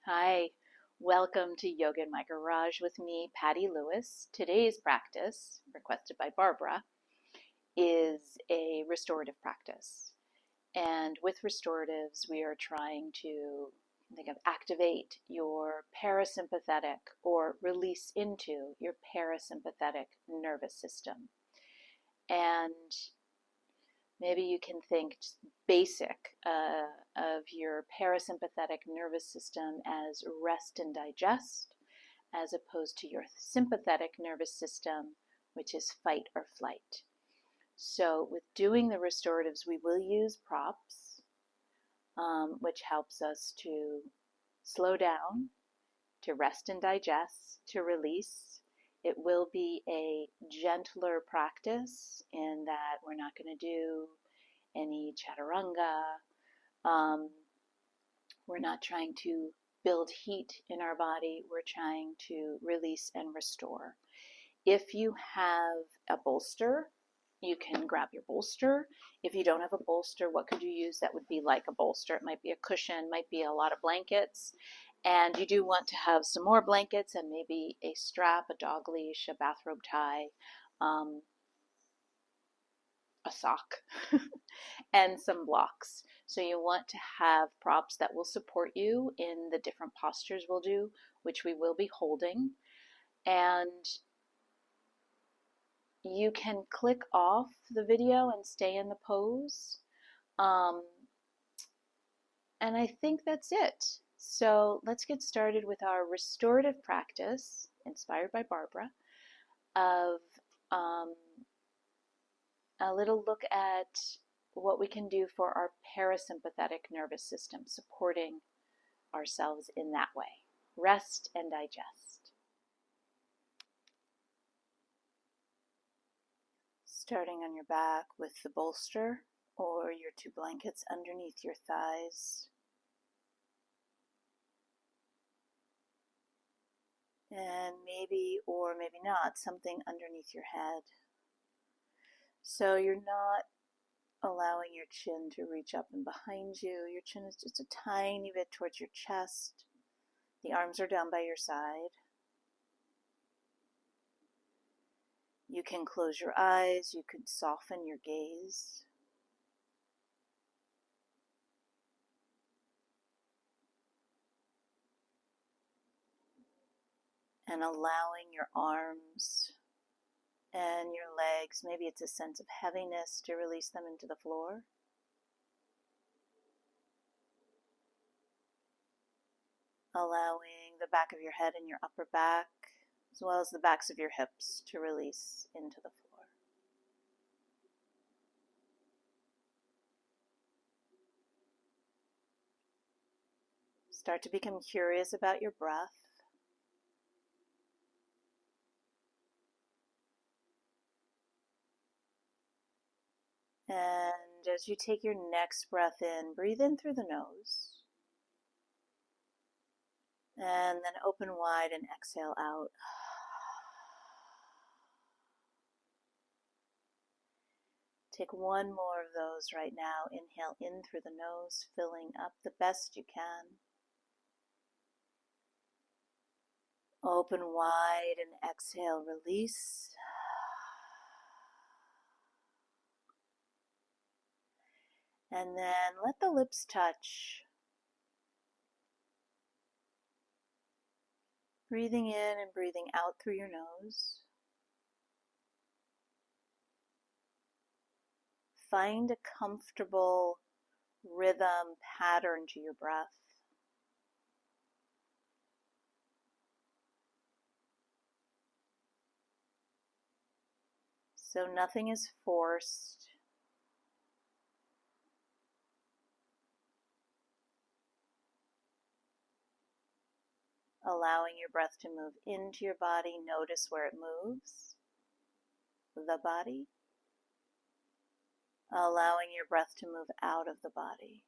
Hi, welcome to Yoga in My Garage with me, Patty Lewis. Today's practice, requested by Barbara, is a restorative practice. And with restoratives, we are trying to activate your parasympathetic or release into your parasympathetic nervous system. And maybe you can think basic of your parasympathetic nervous system as rest and digest, as opposed to your sympathetic nervous system, which is fight or flight. So with doing the restoratives, we will use props, which helps us to slow down, to rest and digest, to release. It will be a gentler practice in that we're not going to do any chaturanga. We're not trying to build heat in our body. We're trying to release and restore. If you have a bolster, you can grab your bolster. If you don't have a bolster, what could you use that would be like a bolster? It might be a cushion, might be a lot of blankets. And you do want to have some more blankets and maybe a strap, a dog leash, a bathrobe tie, a sock, and some blocks. So you want to have props that will support you in the different postures we'll do, which we will be holding. And you can click off the video and stay in the pose. And I think that's it. So let's get started with our restorative practice, inspired by Barbara, of a little look at what we can do for our parasympathetic nervous system, supporting ourselves in that way. Rest and digest. Starting on your back with the bolster or your two blankets underneath your thighs. And maybe or maybe not something underneath your head. So you're not allowing your chin to reach up and behind you. Your chin is just a tiny bit towards your chest. The arms are down by your side. You can close your eyes. You can soften your gaze. And allowing your arms and your legs, maybe it's a sense of heaviness, to release them into the floor. Allowing the back of your head and your upper back, as well as the backs of your hips, to release into the floor. Start to become curious about your breath. And as you take your next breath in, breathe in through the nose. And then open wide and exhale out. Take one more of those right now. Inhale in through the nose, filling up the best you can. Open wide and exhale, release. And then let the lips touch. Breathing in and breathing out through your nose. Find a comfortable rhythm pattern to your breath. So nothing is forced. Allowing your breath to move into your body. Notice where it moves. The body. Allowing your breath to move out of the body.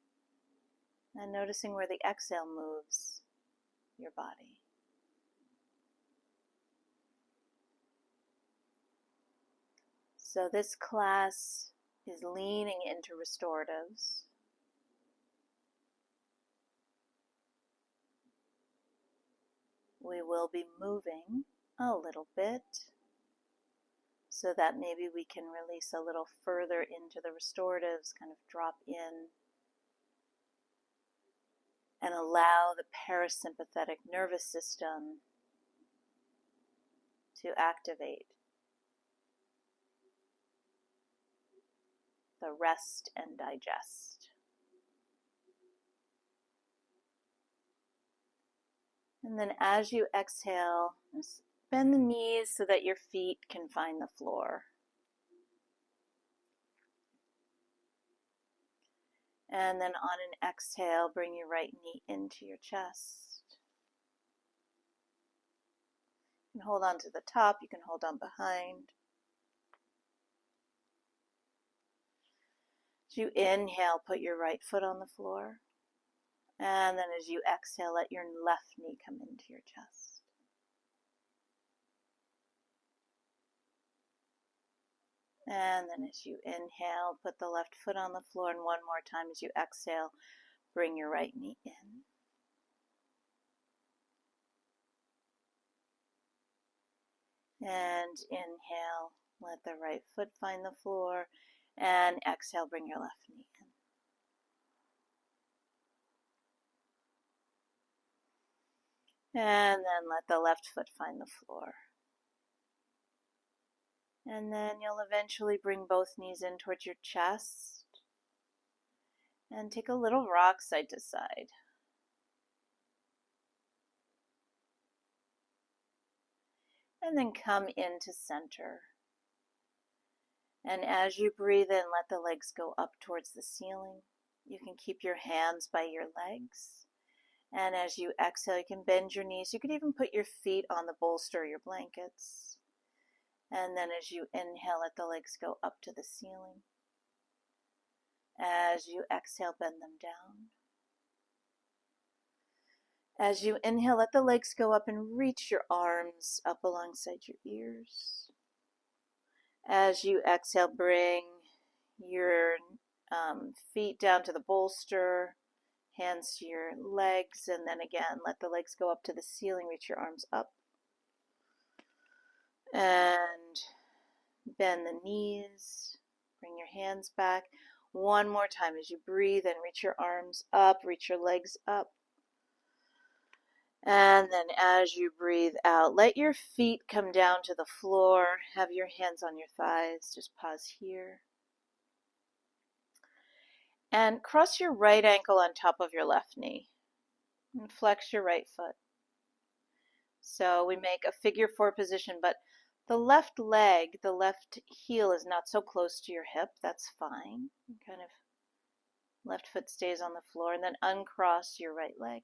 And noticing where the exhale moves your body. So this class is leaning into restoratives. we will be moving a little bit so that maybe we can release a little further into the restoratives, kind of drop in and allow the parasympathetic nervous system to activate. The rest and digest. And then as you exhale, just bend the knees so that your feet can find the floor. And then on an exhale, bring your right knee into your chest. You can hold on to the top, you can hold on behind. As you inhale, put your right foot on the floor. And then as you exhale, let your left knee come into your chest. And then as you inhale, put the left foot on the floor. And one more time as you exhale, bring your right knee in. And inhale, let the right foot find the floor. And exhale, bring your left knee in. And then let the left foot find the floor. And then you'll eventually bring both knees in towards your chest. And take a little rock side to side. And then come into center. And as you breathe in, let the legs go up towards the ceiling. You can keep your hands by your legs. And as you exhale, you can bend your knees. You can even put your feet on the bolster or your blankets. And then as you inhale, let the legs go up to the ceiling. As you exhale, bend them down. As you inhale, let the legs go up and reach your arms up alongside your ears. As you exhale, bring your feet down to the bolster, hands to your legs, and then again, let the legs go up to the ceiling, reach your arms up. And bend the knees, bring your hands back. One more time as you breathe and reach your arms up, reach your legs up. And then as you breathe out, let your feet come down to the floor. Have your hands on your thighs. Just pause here. And cross your right ankle on top of your left knee. And flex your right foot. So we make a figure four position, but the left leg, the left heel is not so close to your hip. That's fine. Kind of left foot stays on the floor, and then uncross your right leg.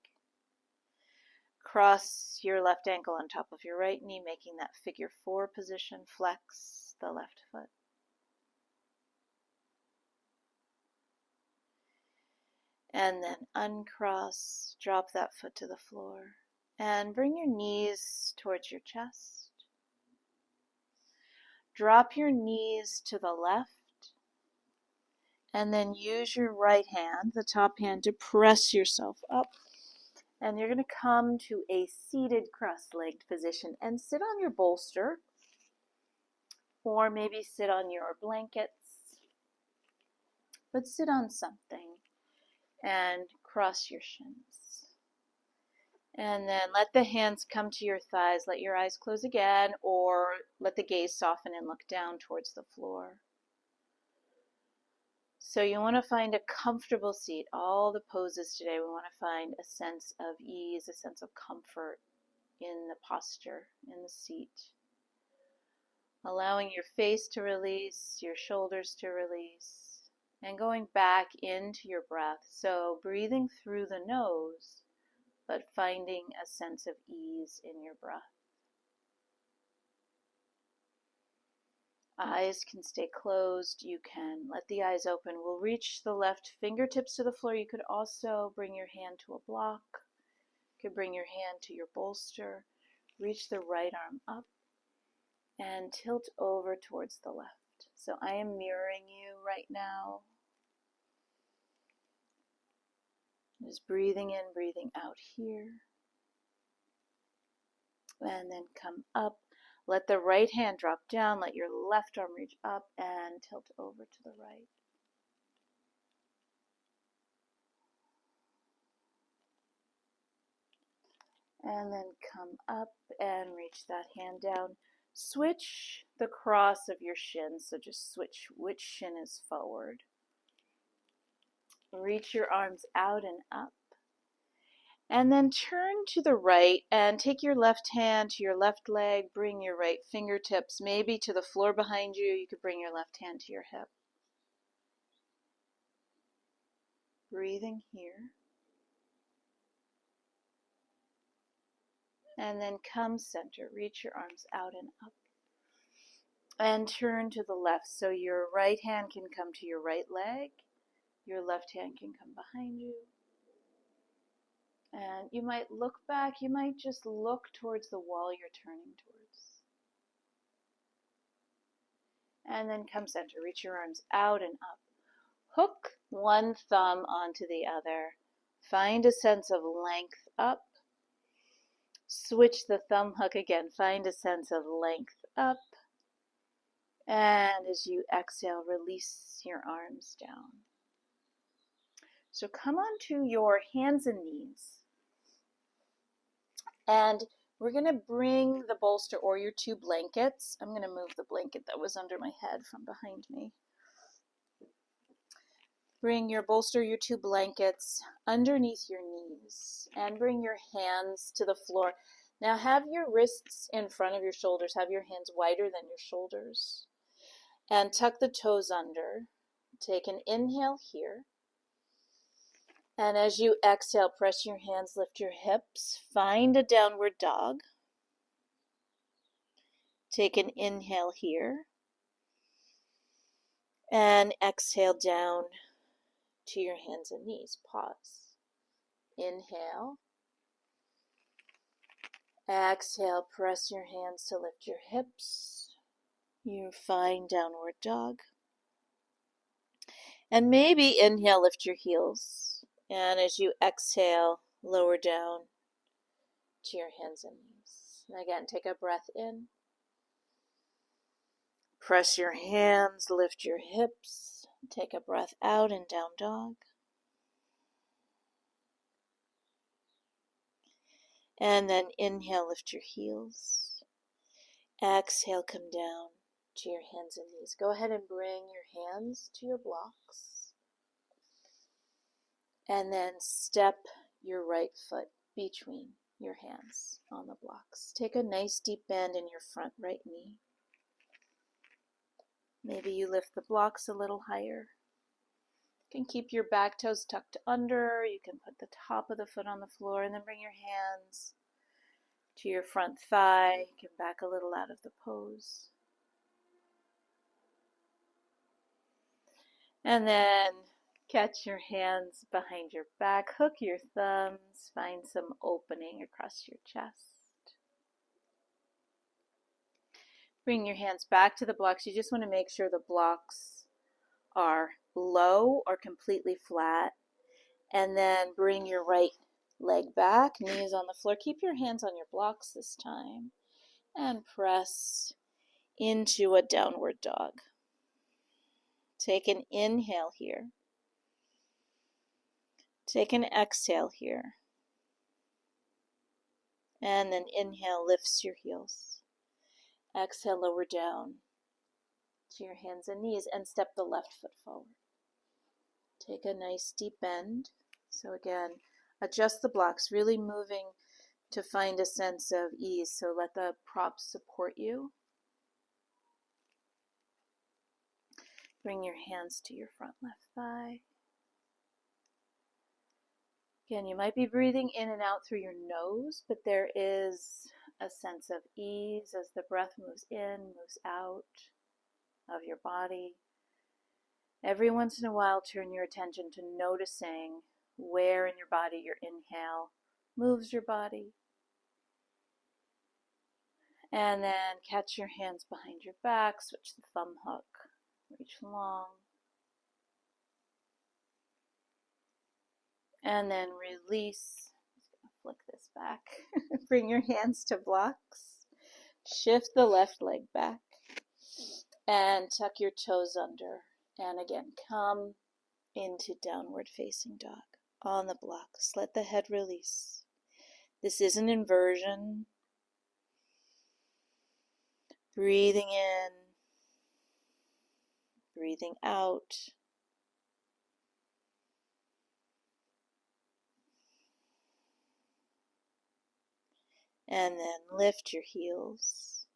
Cross your left ankle on top of your right knee, making that figure four position. Flex the left foot. And then uncross, drop that foot to the floor. And bring your knees towards your chest. Drop your knees to the left. And then use your right hand, the top hand, to press yourself up. And you're going to come to a seated cross-legged position and sit on your bolster. Or maybe sit on your blankets. But sit on something and cross your shins. And then let the hands come to your thighs. Let your eyes close again, or let the gaze soften and look down towards the floor. So you want to find a comfortable seat. All the poses today, we want to find a sense of ease, a sense of comfort in the posture, in the seat. Allowing your face to release, your shoulders to release, and going back into your breath. So breathing through the nose, but finding a sense of ease in your breath. Eyes can stay closed. You can let the eyes open. We'll reach the left fingertips to the floor. You could also bring your hand to a block. You could bring your hand to your bolster. Reach the right arm up and tilt over towards the left. So I am mirroring you right now. Just breathing in, breathing out here. And then come up. Let the right hand drop down. Let your left arm reach up and tilt over to the right. And then come up and reach that hand down. Switch the cross of your shins, so just switch which shin is forward. Reach your arms out and up. And then turn to the right and take your left hand to your left leg. Bring your right fingertips maybe to the floor behind you. You could bring your left hand to your hip. Breathing here. And then come center. Reach your arms out and up. And turn to the left. So your right hand can come to your right leg. Your left hand can come behind you. And you might look back. You might just look towards the wall you're turning towards. And then come center. Reach your arms out and up. Hook one thumb onto the other. Find a sense of length up. Switch the thumb hook again. Find a sense of length up. And as you exhale, release your arms down. So come onto your hands and knees. And we're going to bring the bolster or your two blankets. I'm going to move the blanket that was under my head from behind me. Bring your bolster, your two blankets underneath your knees and bring your hands to the floor. Now have your wrists in front of your shoulders. Have your hands wider than your shoulders. And tuck the toes under. Take an inhale here. And as you exhale, press your hands, lift your hips. Find a downward dog. Take an inhale here. And exhale down to your hands and knees. Pause. Inhale. Exhale, press your hands to lift your hips. You find downward dog. And maybe inhale, lift your heels. And as you exhale, lower down to your hands and knees. And again, take a breath in. Press your hands, lift your hips. Take a breath out and down dog. And then inhale, lift your heels. Exhale, come down to your hands and knees. Go ahead and bring your hands to your blocks. And then step your right foot between your hands on the blocks. Take a nice deep bend in your front right knee. Maybe you lift the blocks a little higher. You can keep your back toes tucked under. You can put the top of the foot on the floor and then bring your hands to your front thigh. You can back a little out of the pose. And then catch your hands behind your back. Hook your thumbs. Find some opening across your chest. Bring your hands back to the blocks. You just want to make sure the blocks are low or completely flat. And then bring your right leg back, knees on the floor. Keep your hands on your blocks this time. And press into a downward dog. Take an inhale here. Take an exhale here. And then inhale, lifts your heels. Exhale, lower down to your hands and knees and step the left foot forward. Take a nice deep bend. So again, adjust the blocks, really moving to find a sense of ease. So let the props support you. Bring your hands to your front left thigh. Again, you might be breathing in and out through your nose, but there is a sense of ease as the breath moves in, moves out of your body. Every once in a while, turn your attention to noticing where in your body your inhale moves your body. And then catch your hands behind your back, switch the thumb hook, reach long. And then release. flick this back. Bring your hands to blocks. Shift the left leg back and tuck your toes under. And again, come into downward facing dog on the blocks. Let the head release. This is an inversion. Breathing in, breathing out. And then lift your heels.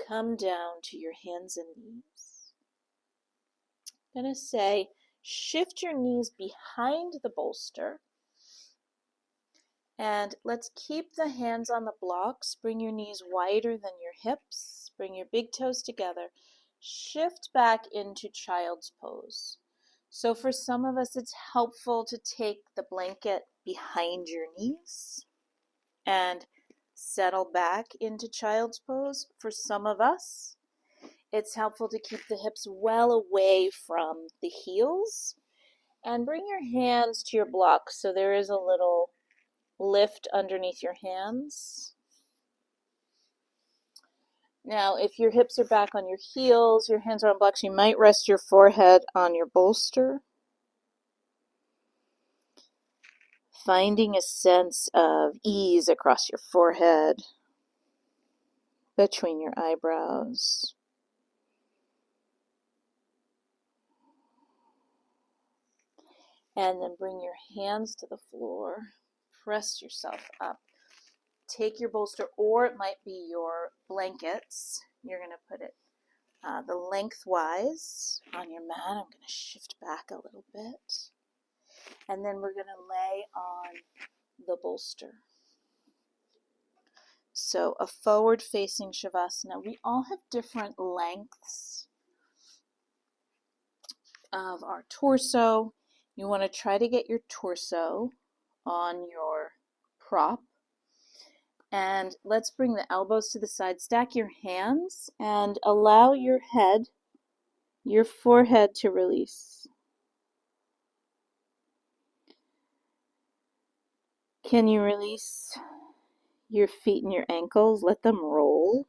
Come down to your hands and knees. I'm going to say, shift your knees behind the bolster. And let's keep the hands on the blocks. Bring your knees wider than your hips. Bring your big toes together. Shift back into child's pose. So for some of us, it's helpful to take the blanket behind your knees and settle back into child's pose. For some of us, it's helpful to keep the hips well away from the heels and bring your hands to your blocks so there is a little lift underneath your hands. Now, if your hips are back on your heels, your hands are on blocks, you might rest your forehead on your bolster. Finding a sense of ease across your forehead, between your eyebrows. And then bring your hands to the floor. Press yourself up. Take your bolster, or it might be your blankets. You're going to put it the lengthwise on your mat. I'm going to shift back a little bit. And then we're going to lay on the bolster. So a forward-facing Savasana. We all have different lengths of our torso. You want to try to get your torso on your prop. And let's bring the elbows to the side. Stack your hands and allow your head, your forehead to release. Can you release your feet and your ankles? Let them roll.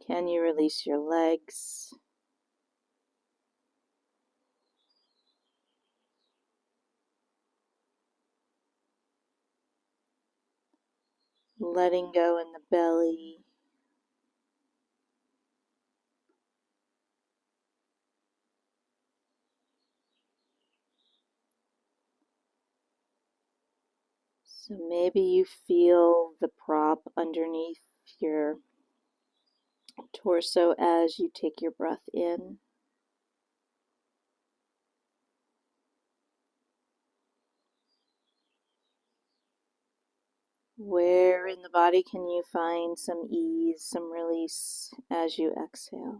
Can you release your legs? Letting go in the belly. So maybe you feel the prop underneath your torso as you take your breath in. Where in the body can you find some ease, some release as you exhale?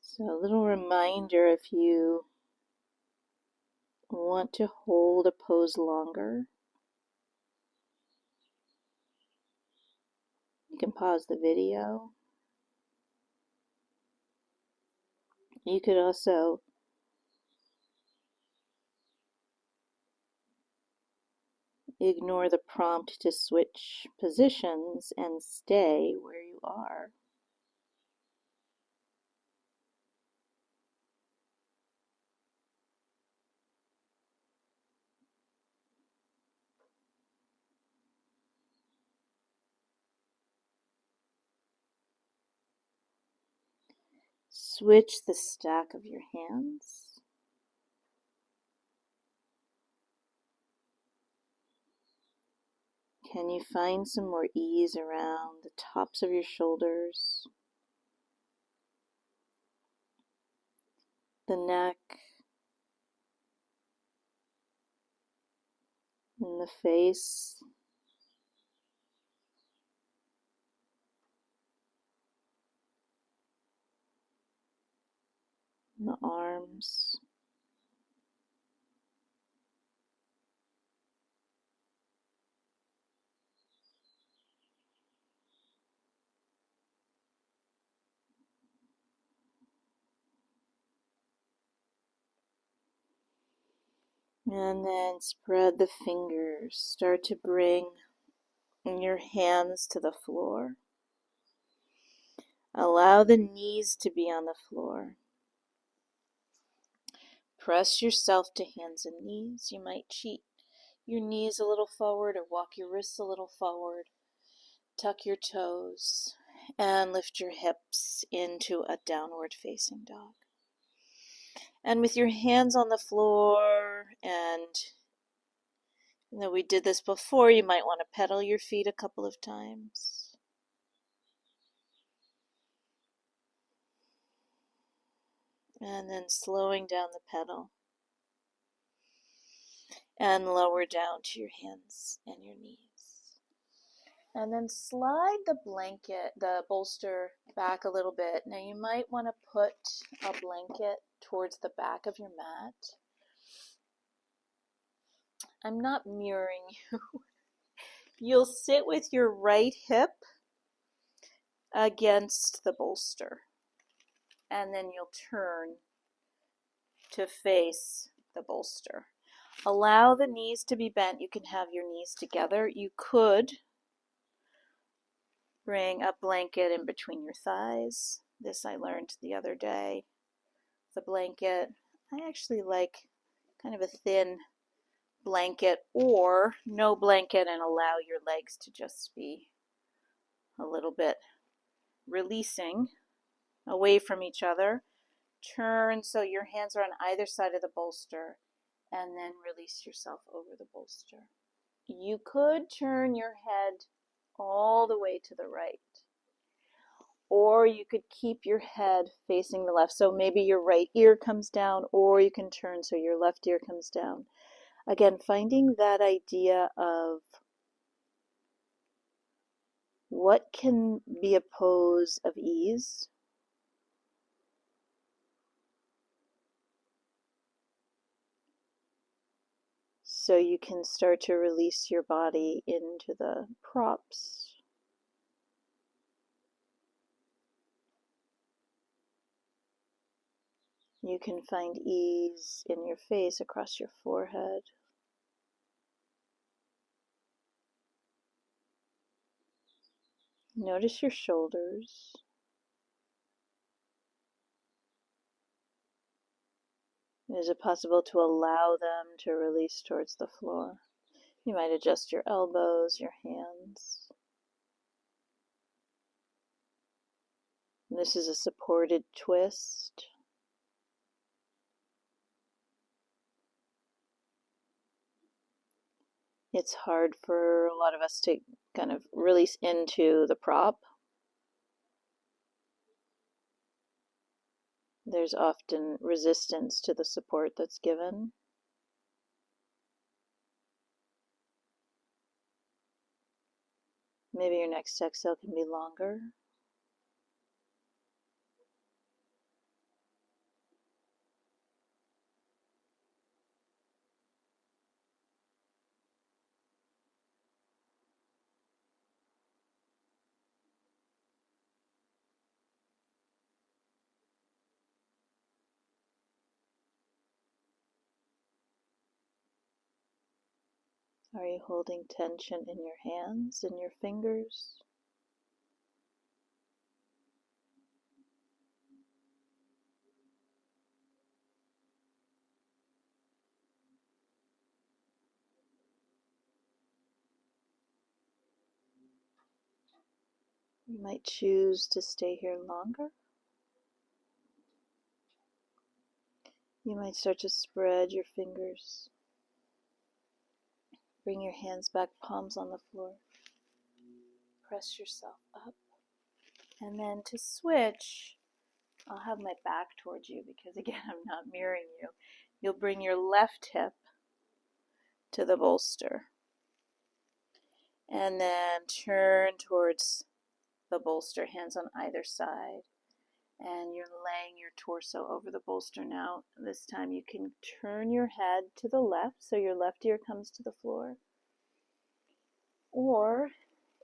So a little reminder, if you want to hold a pose longer, you can pause the video. You could also ignore the prompt to switch positions and stay where you are. Switch the stack of your hands. Can you find some more ease around the tops of your shoulders, the neck, and the face? And the arms. And then spread the fingers. Start to bring your hands to the floor. Allow the knees to be on the floor. Press yourself to hands and knees. You might cheat your knees a little forward or walk your wrists a little forward. Tuck your toes and lift your hips into a downward facing dog. And with your hands on the floor, and though we did this before, you might want to pedal your feet a couple of times. And then slowing down the pedal. And lower down to your hands and your knees. And then slide the blanket, the bolster back a little bit. Now you might want to put a blanket towards the back of your mat. I'm not mirroring you. You'll sit with your right hip against the bolster. And then you'll turn to face the bolster. Allow the knees to be bent. You can have your knees together. You could bring a blanket in between your thighs. This I learned the other day. The blanket, I actually like kind of a thin blanket or no blanket and allow your legs to just be a little bit releasing away from each other. Turn so your hands are on either side of the bolster and then release yourself over the bolster. You could turn your head all the way to the right, or you could keep your head facing the left. So maybe your right ear comes down, or you can turn so your left ear comes down. Again, finding that idea of what can be a pose of ease. So you can start to release your body into the props. You can find ease in your face, across your forehead. Notice your shoulders. Is it possible to allow them to release towards the floor? You might adjust your elbows, your hands. This is a supported twist. It's hard for a lot of us to kind of release into the prop. There's often resistance to the support that's given. Maybe your next exhale can be longer. Are you holding tension in your hands and your fingers? You might choose to stay here longer. You might start to spread your fingers. Bring your hands back, palms on the floor. Press yourself up. And then to switch, I'll have my back towards you because again, I'm not mirroring you. You'll bring your left hip to the bolster. And then turn towards the bolster, hands on either side. And you're laying your torso over the bolster now. This time you can turn your head to the left so your left ear comes to the floor. Or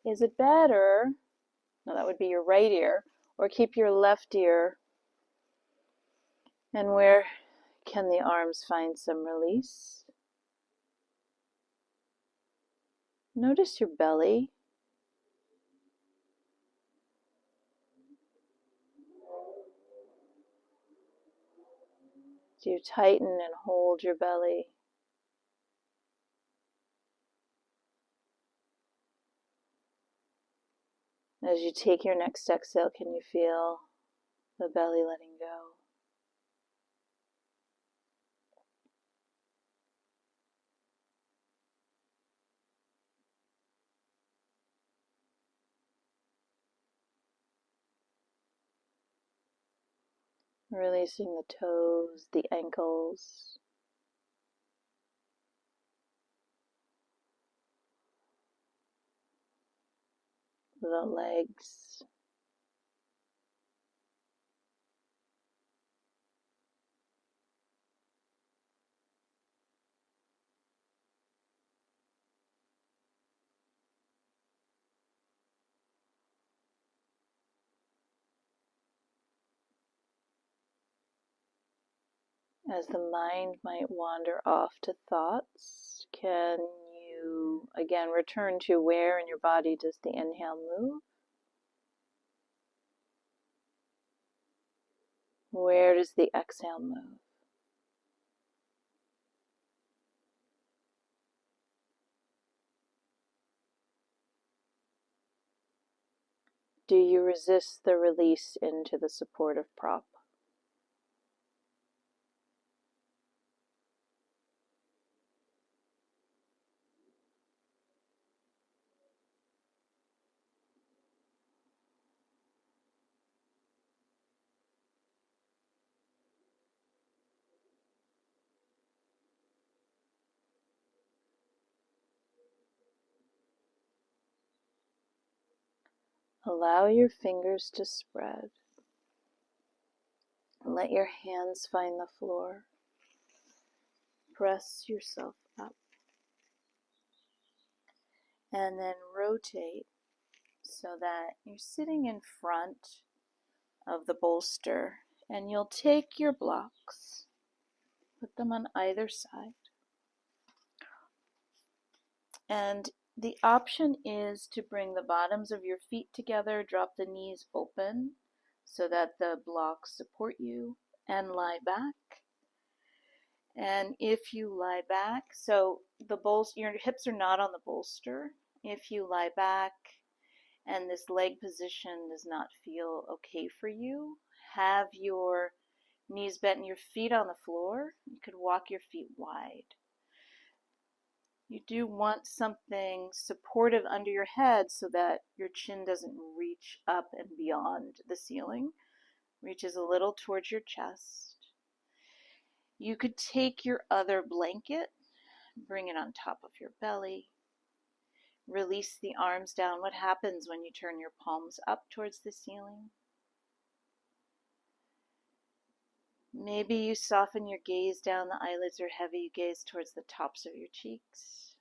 is it better, no, that would be your right ear, or keep your left ear. And where can the arms find some release? Notice your belly. Do you tighten and hold your belly? As you take your next exhale, can you feel the belly letting go? Releasing the toes, the ankles, the legs. As the mind might wander off to thoughts, can you again return to where in your body does the inhale move? Where does the exhale move? Do you resist the release into the supportive prop? Allow your fingers to spread. Let your hands find the floor. Press yourself up. And then rotate so that you're sitting in front of the bolster, and you'll take your blocks, put them on either side. And the option is to bring the bottoms of your feet together, drop the knees open so that the blocks support you, and lie back. And if you lie back, so your hips are not on the bolster. If you lie back and this leg position does not feel okay for you, have your knees bent and your feet on the floor. You could walk your feet wide. You do want something supportive under your head so that your chin doesn't reach up and beyond the ceiling. Reaches a little towards your chest. You could take your other blanket, bring it on top of your belly. Release the arms down. What happens when you turn your palms up towards the ceiling? Maybe you soften your gaze down, the eyelids are heavy, you gaze towards the tops of your cheeks.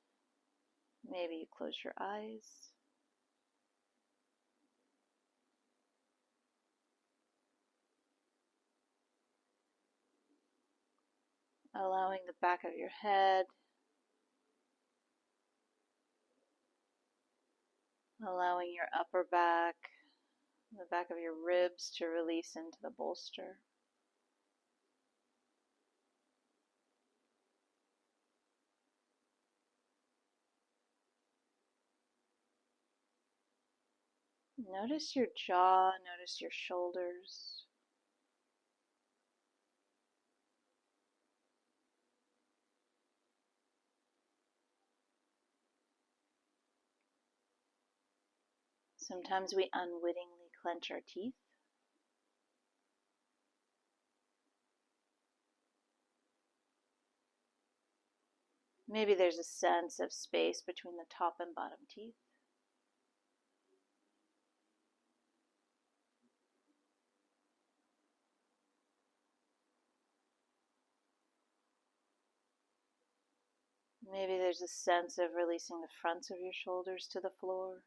Maybe you close your eyes. Allowing the back of your head, allowing your upper back, the back of your ribs to release into the bolster. Notice your jaw, notice your shoulders. Sometimes we unwittingly clench our teeth. Maybe there's a sense of space between the top and bottom teeth. Maybe there's a sense of releasing the fronts of your shoulders to the floor.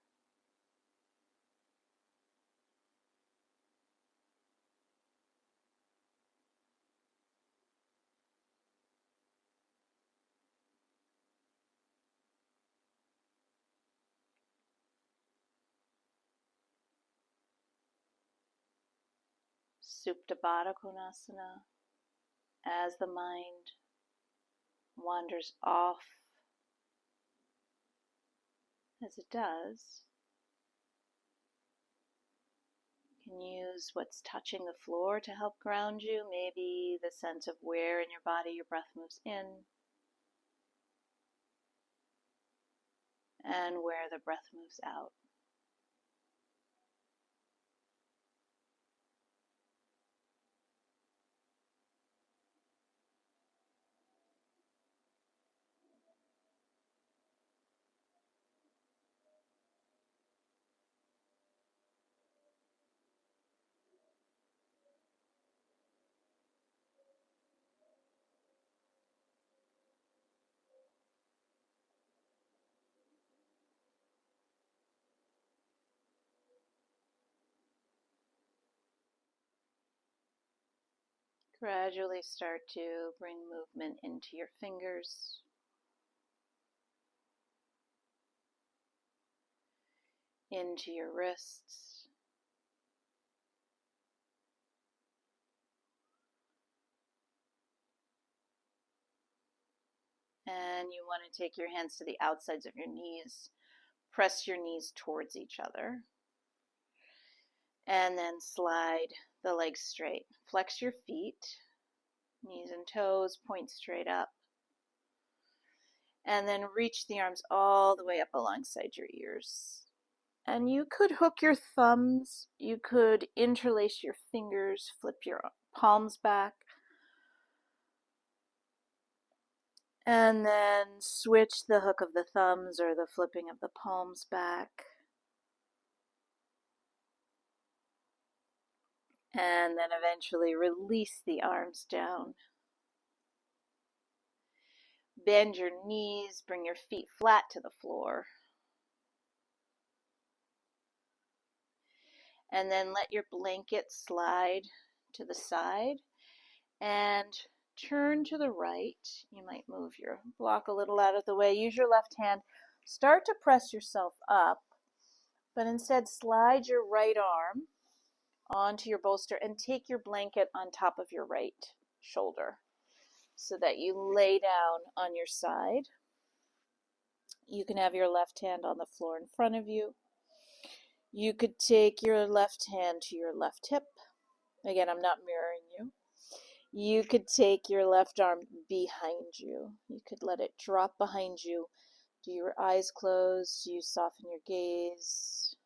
Supta Baddha Konasana, as the mind wanders off, as it does, you can use what's touching the floor to help ground you, maybe the sense of where in your body your breath moves in and where the breath moves out. Gradually start to bring movement into your fingers, into your wrists, and you want to take your hands to the outsides of your knees. Press your knees towards each other, and then slide the legs straight. Flex your feet, knees and toes point straight up, and then reach the arms all the way up alongside your ears. And you could hook your thumbs, you could interlace your fingers, flip your palms back, and then switch the hook of the thumbs or the flipping of the palms back. And then eventually release the arms down. Bend your knees, bring your feet flat to the floor. And then let your blanket slide to the side and turn to the right. You might move your block a little out of the way. Use your left hand. Start to press yourself up, but instead slide your right arm onto your bolster and take your blanket on top of your right shoulder so that you lay down on your side. You can have your left hand on the floor in front of you. You could take your left hand to your left hip. Again, I'm not mirroring you. You could take your left arm behind you. You could let it drop behind you. Do your eyes closed? Do you soften your gaze?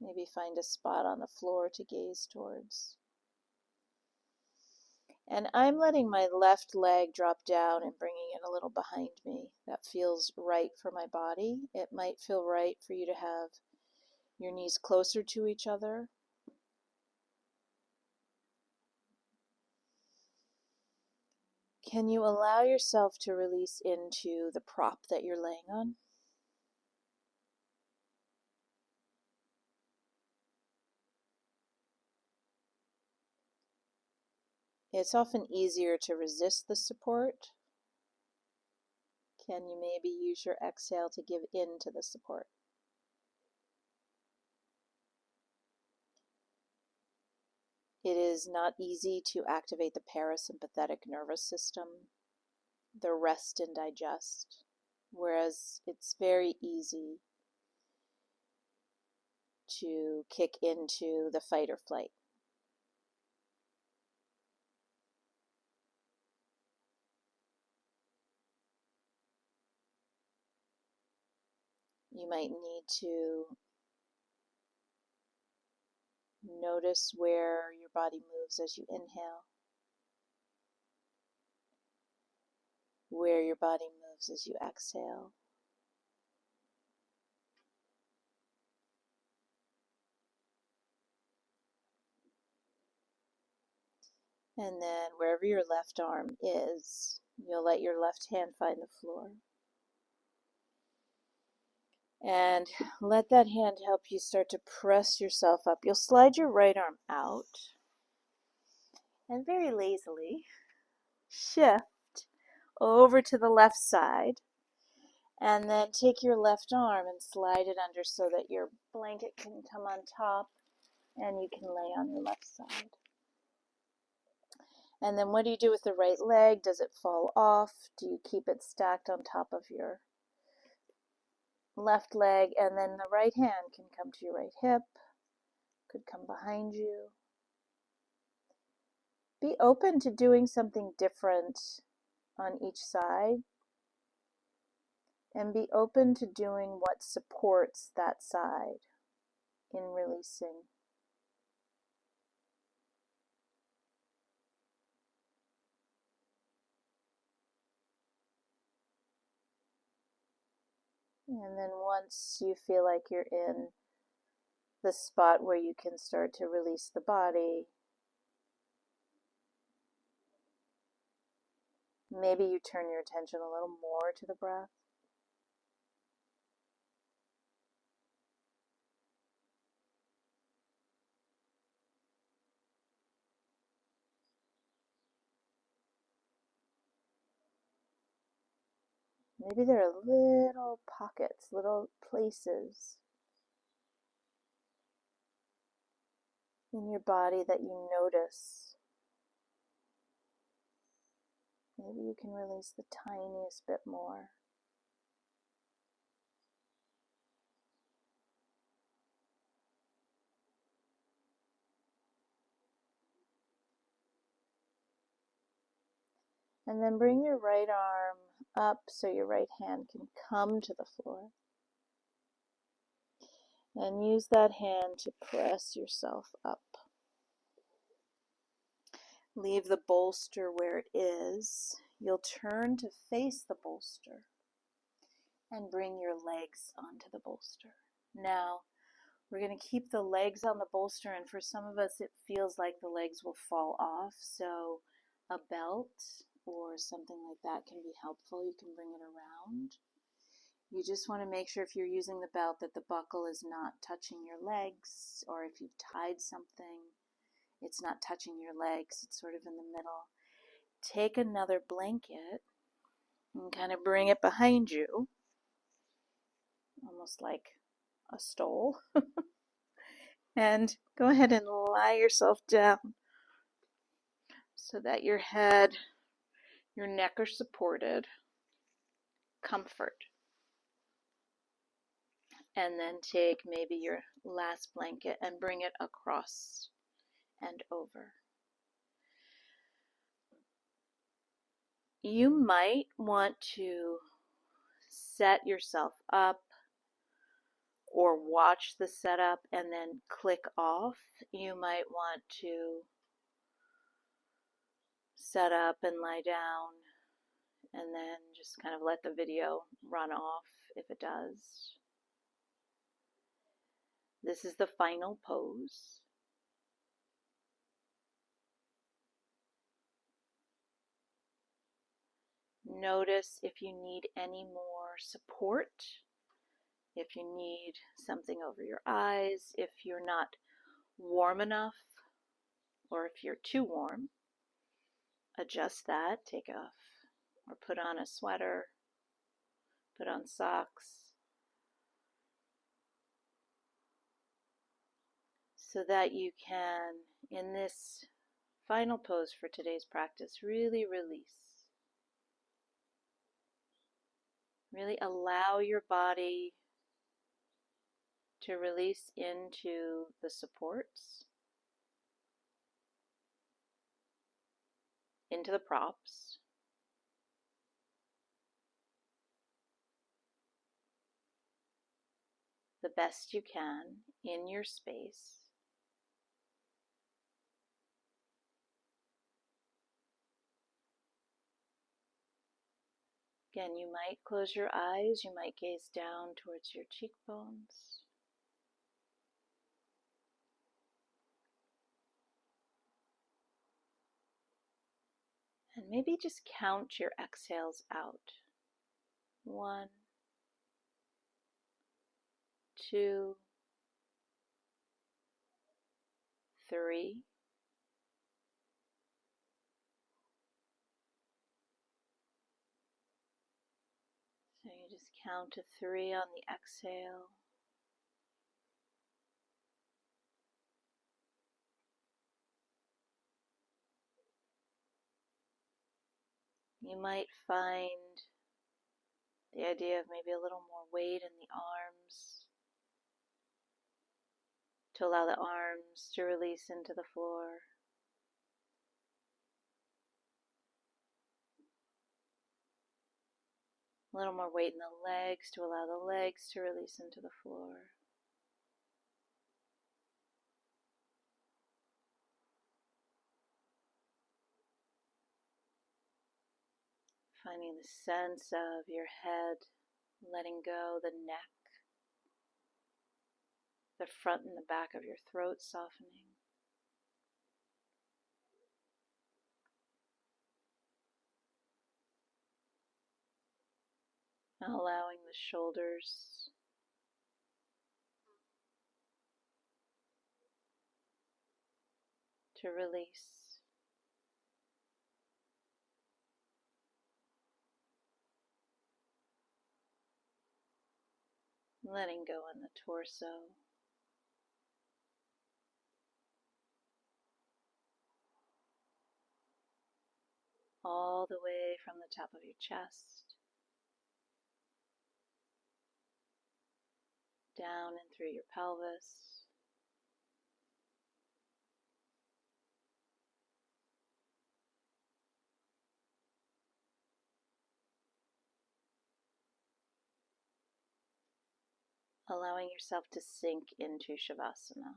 Maybe find a spot on the floor to gaze towards. And I'm letting my left leg drop down and bringing it a little behind me. That feels right for my body. It might feel right for you to have your knees closer to each other. Can you allow yourself to release into the prop that you're laying on? It's often easier to resist the support. Can you maybe use your exhale to give in to the support? It is not easy to activate the parasympathetic nervous system, the rest and digest, whereas it's very easy to kick into the fight or flight. You might need to notice where your body moves as you inhale, where your body moves as you exhale. And then wherever your left arm is, you'll let your left hand find the floor. And let that hand help you start to press yourself up. You'll slide your right arm out and very lazily shift over to the left side. And then take your left arm and slide it under so that your blanket can come on top and you can lay on your left side. And then what do you do with the right leg? Does it fall off? Do you keep it stacked on top of your left leg? And then the right hand can come to your right hip, could come behind you. Be open to doing something different on each side, and be open to doing what supports that side in releasing. And then once you feel like you're in the spot where you can start to release the body, maybe you turn your attention a little more to the breath. Maybe there are little pockets, little places in your body that you notice. Maybe you can release the tiniest bit more. And then bring your right arm up so your right hand can come to the floor. And use that hand to press yourself up. Leave the bolster where it is. You'll turn to face the bolster and bring your legs onto the bolster. Now, we're going to keep the legs on the bolster, and for some of us it feels like the legs will fall off, so a belt or something like that can be helpful. You can bring it around. You just want to make sure if you're using the belt that the buckle is not touching your legs, or if you've tied something, it's not touching your legs, it's sort of in the middle. Take another blanket and kind of bring it behind you, almost like a stole. And go ahead and lie yourself down so that your head, your neck are supported. Comfort. And then take maybe your last blanket and bring it across and over. You might want to set yourself up or watch the setup and then click off. You might want to set up and lie down and then just kind of let the video run off if it does. This is the final pose. Notice if you need any more support, if you need something over your eyes, if you're not warm enough, or if you're too warm. Adjust that, take off or put on a sweater, put on socks, so that you can, in this final pose for today's practice, really release. Really allow your body to release into the supports, into the props. The best you can in your space. Again, you might close your eyes, you might gaze down towards your cheekbones. And maybe just count your exhales out. 1, 2, 3. So you just count to 3 on the exhale. You might find the idea of maybe a little more weight in the arms to allow the arms to release into the floor. A little more weight in the legs to allow the legs to release into the floor. Finding the sense of your head letting go, the neck, the front and the back of your throat softening. Allowing the shoulders to release. Letting go in the torso. All the way from the top of your chest, down and through your pelvis, allowing yourself to sink into Savasana.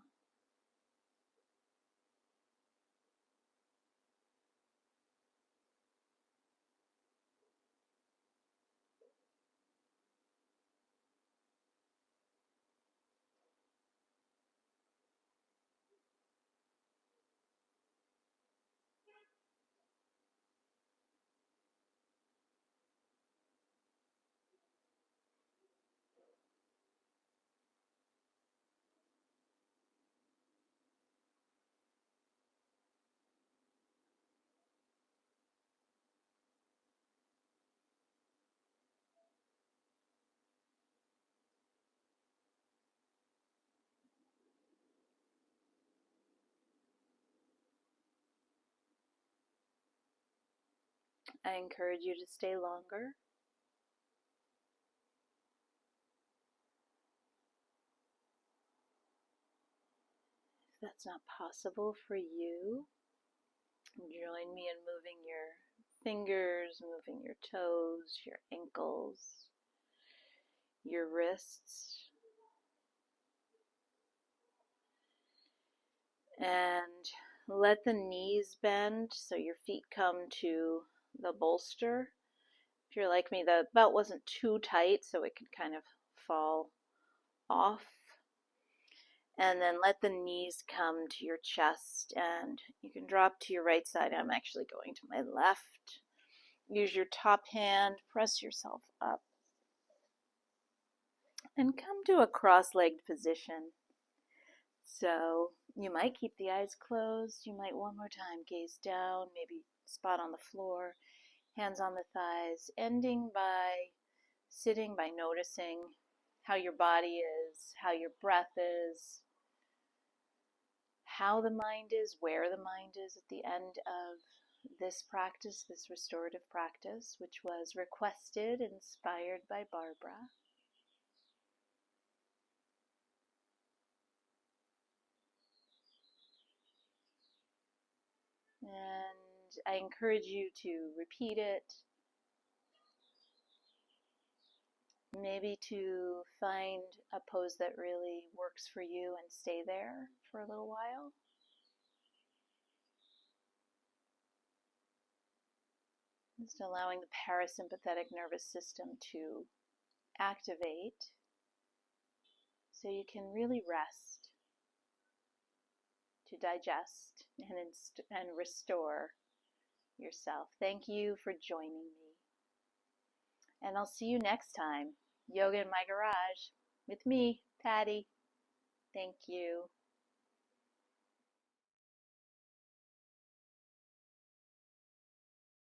I encourage you to stay longer. If that's not possible for you, join me in moving your fingers, moving your toes, your ankles, your wrists, and let the knees bend so your feet come to the bolster. If you're like me, the belt wasn't too tight so it could kind of fall off. And then let the knees come to your chest, and you can drop to your right side. I'm actually going to my left. Use your top hand, press yourself up, and come to a cross-legged position. So you might keep the eyes closed. You might one more time gaze down, maybe spot on the floor, hands on the thighs, ending by sitting by noticing how your body is, how your breath is, how the mind is, where the mind is at the end of this practice, this restorative practice, which was requested, inspired by Barbara. And I encourage you to repeat it, maybe to find a pose that really works for you and stay there for a little while. Just allowing the parasympathetic nervous system to activate so you can really rest, to digest and restore yourself. Thank you for joining me. And I'll see you next time. Yoga in my garage with me, Patty. Thank you.